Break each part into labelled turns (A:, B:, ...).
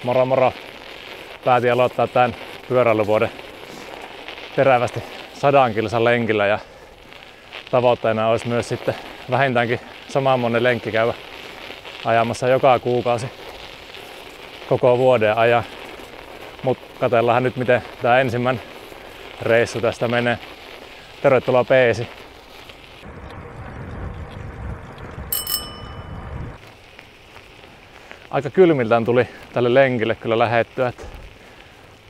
A: Moro moro! Päätin aloittaa tämän pyöräilyvuoden terävästi 100 kilsan lenkillä ja tavoitteena olisi myös sitten vähintäänkin samanmoinen lenkki käydä ajamassa joka kuukausi koko vuoden ajan. Mut katsellaan nyt miten tää ensimmäinen reissu tästä menee. Tervetuloa Peesi! Aika kylmiltään tuli tälle lenkille kyllä lähettyä.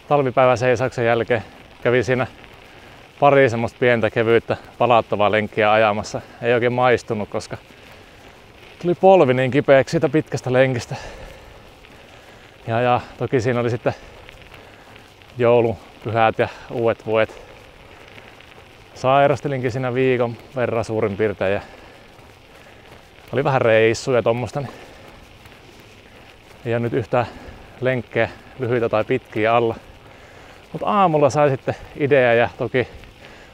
A: Talvipäivän seisauksen jälkeen kävi siinä pari semmoista pientä kevyyttä palauttavaa lenkkiä ajamassa. Ei oikein maistunut, koska tuli polvi niin kipeäksi siitä pitkästä lenkistä. Ja toki siinä oli sitten joulupyhät ja uudet vuodet. Sairastelinkin siinä viikon verran suurin piirtein ja oli vähän reissuja tommosta. Ei ole nyt yhtään lenkkejä lyhyitä tai pitkiä alla. Mutta aamulla sai sitten idea ja toki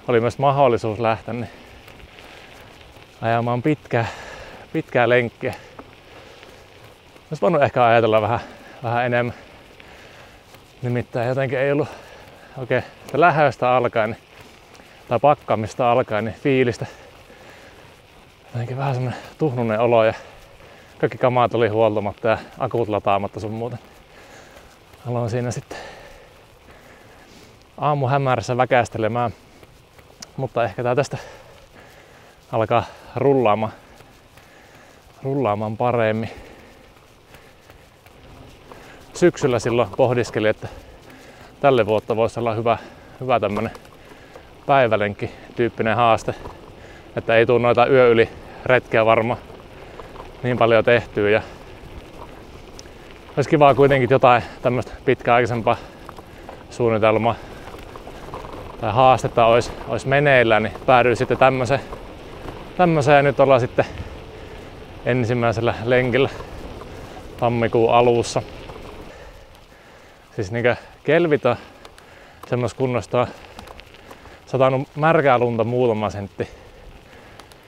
A: oli myös mahdollisuus lähteä niin ajamaan pitkää lenkkiä. Olisi voinut ehkä ajatella vähän enemmän. Nimittäin jotenkin ei ollut oikein sitä lähöstä alkaen tai pakkaamista alkaen niin fiilistä. Jotenkin vähän semmonen tuhnunen olo ja kaikki kamat oli huoltamatta ja akut lataamatta sun muuten. Aloin siinä sitten aamuhämärässä väkästelemään, mutta ehkä tää tästä alkaa rullaamaan paremmin. Syksyllä silloin pohdiskelin, että tälle vuotta voisi olla hyvä tämmönen päivälenkki tyyppinen haaste, että ei tule noita yö yli retkeä varmaan niin paljon tehtyä ja olisi kivaa kuitenkin jotain tämmöistä pitkäaikaisempaa suunnitelmaa tai haastetta olisi meneillään, niin päädyin sitten tämmöiseen ja nyt ollaan sitten ensimmäisellä lenkillä tammikuun alussa. Siis niinkö kelvit on semmos kunnosta satanut märkää lunta muutama sentti.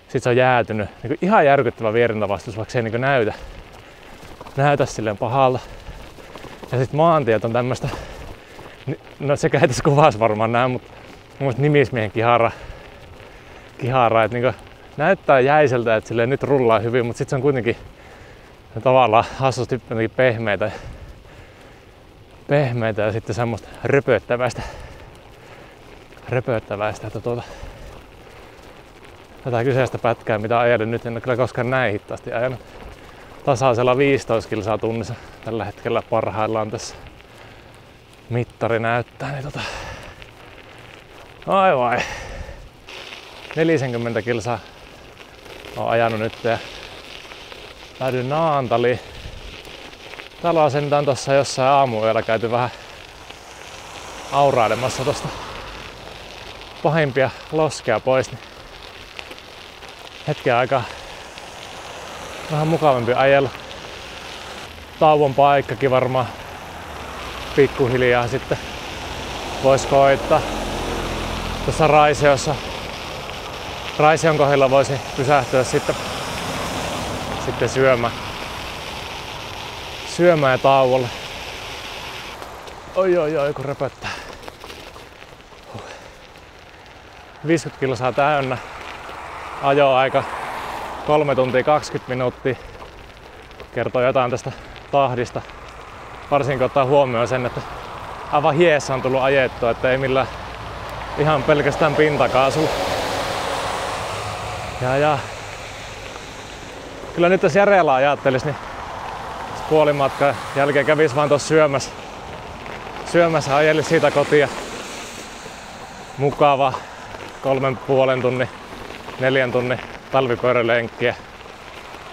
A: Sitten se on jäätynyt. Niin ihan järkyttävä vierintävastus, vaikka se ei niin näytä silleen pahalta. Ja sitten maantiet on tämmöstä, no sekä ei tässä kuvassa varmaan näe, mutta mun mielestä nimismiehen kihara, että niin näyttää jäiseltä, että silleen nyt rullaa hyvin, mutta sitten se on kuitenkin tavallaan hassusti pehmeitä ja sitten semmoista röpöttäväistä. Tätä kyseistä pätkää, mitä ajelin nyt, en ole kyllä koskaan näin hitaasti ajanut. Tasaisella 15 kilsaa tunnissa tällä hetkellä parhaillaan tässä mittari näyttää. Niin vai. 40 kilsaa olen ajanut nyt ja päädyin Naantaliin. Täällä on sentään tossa jossain aamuyöllä käyty vähän aurailemassa tosta pahimpia loskeja pois. Niin hetken aikaa vähän mukavampi ajella. Tauon paikkakin varmaan pikkuhiljaa sitten vois koittaa. Tuossa Raision kohdalla voisi pysähtyä sitten syömään ja tauolle. Oi kun röpöttää. 50 kilsaa täynnä. Ajoaika 3 tuntia 20 minuuttia. Kertoo jotain tästä tahdista. Varsinkin ottaa huomioon sen, että aivan hiessä on tullut ajettua, että ei millään ihan pelkästään pintakaasulla. Ja kyllä nyt jos järeällä ajattelis, niin puolimatkan jälkeen kävis vaan tuossa syömässä ajelis siitä kotia. Mukava 3,5 tunnin, 4 tunnin talvipyörälenkkiä.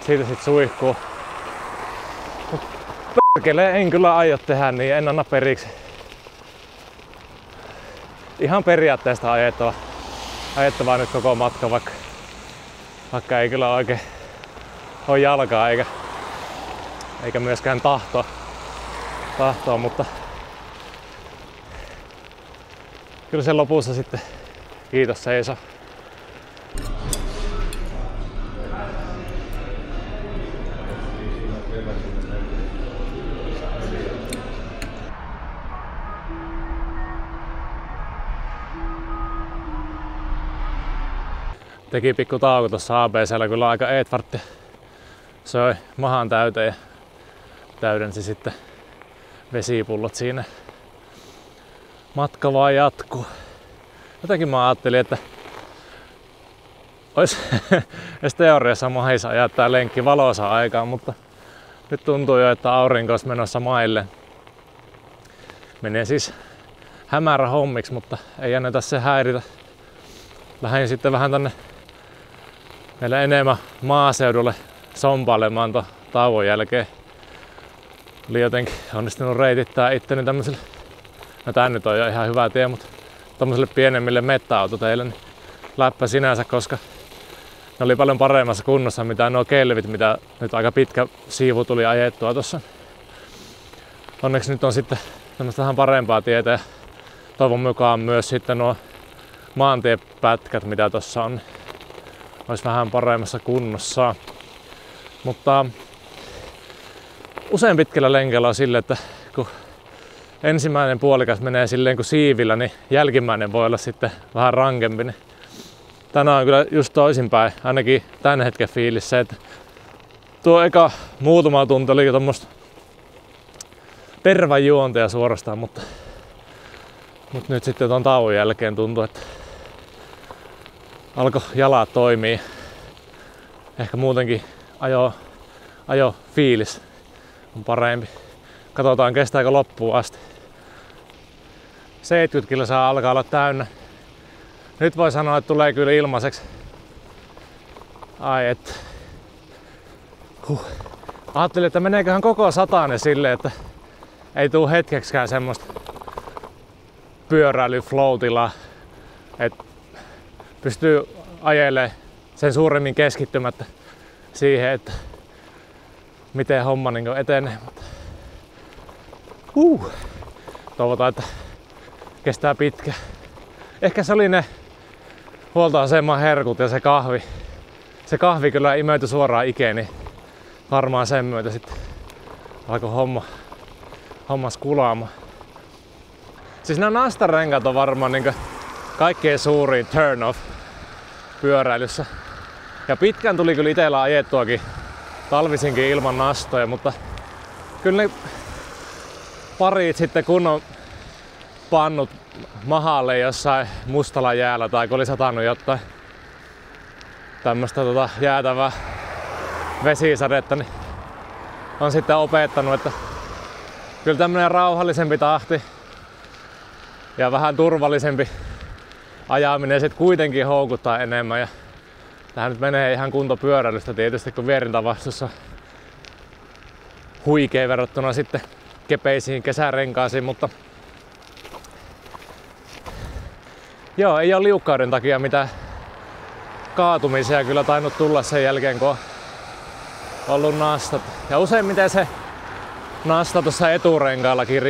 A: Siitä sit suihkuu. Mut perkelee en kyllä aio tehdä, niin en anna periksi. Ihan periaatteesta ajettavaa nyt koko matka, vaikka ei kyllä oikein ole jalkaa eikä myöskään tahtoa, mutta kyllä sen lopussa sitten kiitos seiso. teki pikku tauko tuossa ABC:llä, kyllä aika Edvartti söi mahan täyteen ja täydensi sitten vesipullot siinä. Matka vaan jatkuu. Jotenkin mä ajattelin, että olisi edes teoriassa mahis ajaa tää lenkki valoisa aikaan, mutta nyt tuntuu jo, että aurinko olisi menossa maille. Menee siis hämärä hommiksi, mutta ei anneta se häiritä. Lähdin sitten vähän tänne meille enemmän maaseudulle sompailemaan ton tauon jälkeen. Oli jotenkin onnistunut reitittää itteni tämmöiselle, no tää nyt on jo ihan hyvä tie, mutta tommoselle pienemmille mettäautoteille niin läppä sinänsä, koska ne oli paljon paremmassa kunnossa mitä nuo kelvit, mitä nyt aika pitkä siivu tuli ajettua tossa. Onneksi nyt on sitten tämmöistä vähän parempaa tietä ja toivon mukaan myös sitten nuo maantiepätkät mitä tossa on, olisi vähän paremmassa kunnossa. Mutta usein pitkällä lenkellä on silleen, että kun ensimmäinen puolikas menee silleen kuin siivillä, niin jälkimmäinen voi olla sitten vähän rankempi. Niin tänään on kyllä just toisinpäin, ainakin tän hetken fiilis se, että tuo eka muutama tunti oli tommoista tervajuonteja suorastaan, mutta nyt sitten ton tauon jälkeen tuntuu, että alkoi jalat toimii. Ehkä muutenkin ajo fiilis on parempi. Katsotaan kestääkö loppuun asti. 70 kilsaa alkaa olla täynnä. Nyt voi sanoa, että tulee kyllä ilmaiseksi. Ai et. Ajattelin, että meneeköhän koko satanen silleen, että ei tuu hetkeksikään semmoista pyöräily-flow-tilaa, että pystyy ajelemaan sen suuremmin keskittymättä siihen, että miten homma niin etenee. Toivotaan, että kestää pitkä. Ehkä se oli ne huoltoaseman herkut ja se kahvi. Se kahvi kyllä imeytyi suoraan ikeen, niin varmaan sen myötä sitten alkoi hommas kulaamaan. Siis nämä nastarenkaat on varmaan niin kaikkein suurin turn off pyöräilyssä. Ja pitkään tuli kyllä itsellä ajettuakin talvisinkin ilman nastoja, mutta kyllä ne parit sitten kunnon pannut mahalle jossain mustalla jäällä tai kun oli satanut jotain tämmöstä jäätävää vesisadetta, niin on sitten opettanut, että kyllä tämmönen rauhallisempi tahti ja vähän turvallisempi ajaminen sit kuitenkin houkuttaa enemmän. Ja tähän nyt menee ihan kuntopyöräilystä tietysti, kun vierintävastus on huikea verrattuna sitten kepeisiin kesärenkaisiin, mutta joo, ei ole liukkauden takia mitään kaatumisia kyllä tainnut tulla sen jälkeen, kun on ollut nastat. Ja useimmiten se nasta tuossa eturenkaallakin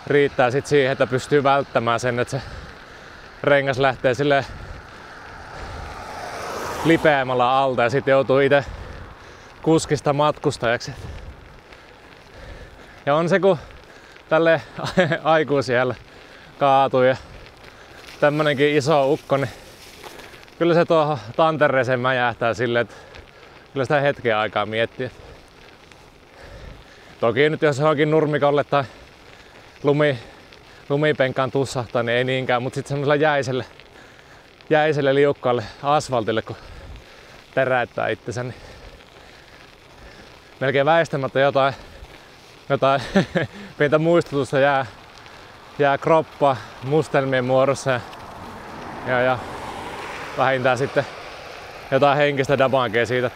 A: riittää sit siihen, että pystyy välttämään sen, että se rengas lähtee silleen lipeämällä alta ja sitten joutuu itse kuskista matkustajaksi. Ja on se, kun tälle aikuisiällä kaatuu ja tämmönenkin iso ukko, niin kyllä se tuohon tantereeseen mäjähtää silleen, että kyllä sitä hetken aikaa miettii. Toki nyt jos johonkin nurmikolle tai lumipenkkaan tussahtaa, niin ei niinkään, mutta sitten semmoisella jäiselle liukkaalle asfaltille, kun teräyttää itsensä, niin melkein väistämättä jotain pientä muistutusta jää kroppa mustelmien muodossa ja vähintään sitten jotain henkistä damagea siitä.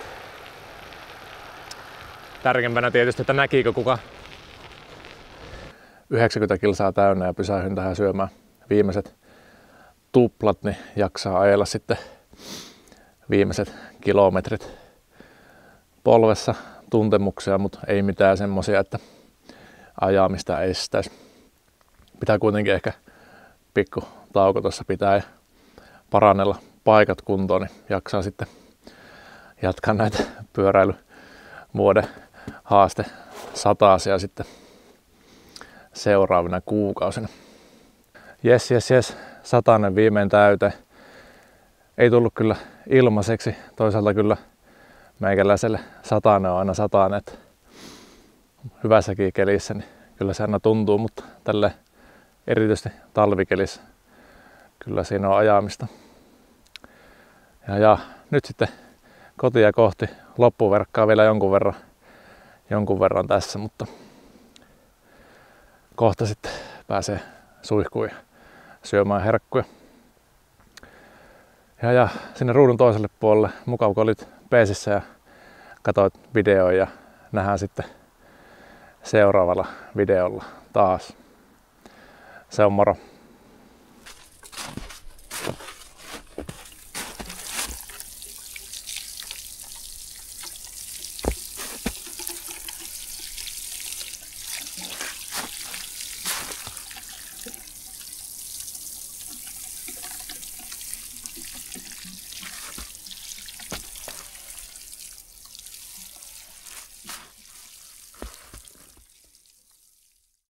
A: Tärkeimpänä tietysti, että näkiikö kuka. 90 kilsaa täynnä ja pysähdyn tähän syömään viimeiset tuplat, niin jaksaa ajella sitten viimeiset kilometrit polvessa tuntemuksia, mutta ei mitään semmosia, että ajamista estäisi. Pitää kuitenkin ehkä pikku tauko tuossa pitää ja parannella paikat kuntoon, niin jaksaa sitten jatkaa näitä pyöräilyvuoden haaste satasia sitten seuraavina kuukausina. Jes, satanen viimein täyteen. Ei tullut kyllä ilmaiseksi. Toisaalta kyllä meikäläiselle satanen on aina satanen. Hyvässäkin kelissä, niin kyllä se aina tuntuu, mutta tälle erityisesti talvikelissä kyllä siinä on ajamista. Ja nyt sitten kotia kohti. Loppuverkkaa vielä jonkun verran tässä, mutta kohta sitten pääsee suihkuun ja syömään herkkuja. Ja sinne ruudun toiselle puolelle. Mukava kun olit peesissä ja katsoit videoon ja nähdään sitten seuraavalla videolla taas. Se on moro.